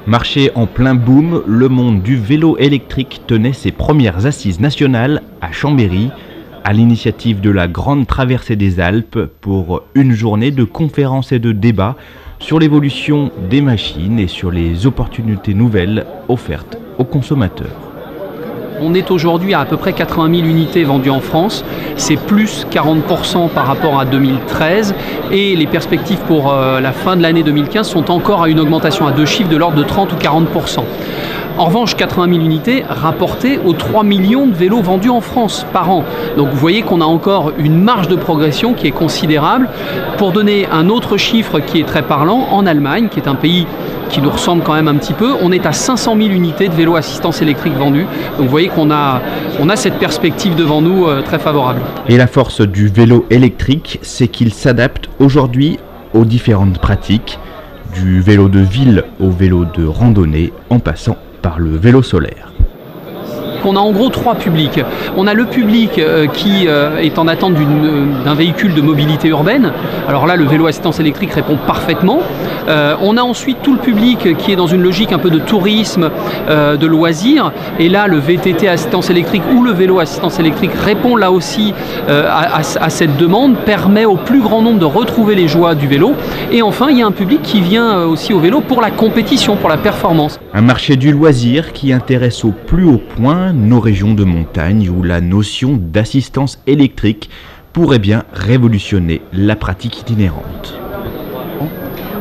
Marché en plein boom, le monde du vélo électrique tenait ses premières assises nationales à Chambéry, à l'initiative de la Grande Traversée des Alpes, pour une journée de conférences et de débats sur l'évolution des machines et sur les opportunités nouvelles offertes aux consommateurs. On est aujourd'hui à peu près 80 000 unités vendues en France, c'est plus 40% par rapport à 2013 et les perspectives pour la fin de l'année 2015 sont encore à une augmentation à deux chiffres de l'ordre de 30 ou 40%. En revanche, 80 000 unités rapportées aux 3 millions de vélos vendus en France par an. Donc vous voyez qu'on a encore une marge de progression qui est considérable. Pour donner un autre chiffre qui est très parlant, en Allemagne, qui est un pays qui nous ressemble quand même un petit peu, on est à 500 000 unités de vélos assistance électrique vendus. Donc vous voyez qu'on a cette perspective devant nous très favorable. Et la force du vélo électrique, c'est qu'il s'adapte aujourd'hui aux différentes pratiques, du vélo de ville au vélo de randonnée, en passant par le vélo solaire. On a en gros trois publics. On a le public qui est en attente d'un véhicule de mobilité urbaine. Alors là, le vélo assistance électrique répond parfaitement. On a ensuite tout le public qui est dans une logique un peu de tourisme, de loisirs. Et là, le VTT assistance électrique ou le vélo assistance électrique répond là aussi à cette demande, permet au plus grand nombre de retrouver les joies du vélo. Et enfin, il y a un public qui vient aussi au vélo pour la compétition, pour la performance. Un marché du loisir qui intéresse au plus haut point nos régions de montagne où la notion d'assistance électrique pourrait bien révolutionner la pratique itinérante.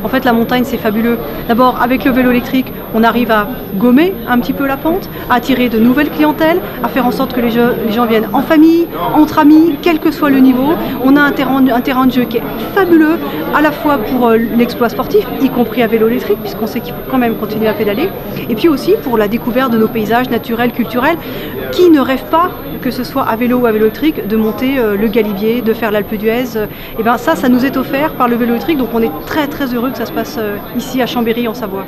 En fait, la montagne, c'est fabuleux. D'abord, avec le vélo électrique, on arrive à gommer un petit peu la pente, à attirer de nouvelles clientèles, à faire en sorte que les gens viennent en famille, entre amis, quel que soit le niveau. On a un terrain de jeu qui est fabuleux, à la fois pour l'exploit sportif, y compris à vélo électrique, puisqu'on sait qu'il faut quand même continuer à pédaler, et puis aussi pour la découverte de nos paysages naturels, culturels. Qui ne rêve pas, que ce soit à vélo ou à vélo électrique, de monter le Galibier, de faire l'Alpe d'Huez. Et bien ça nous est offert par le vélo électrique, donc on est très très heureux que ça se passe ici à Chambéry en Savoie.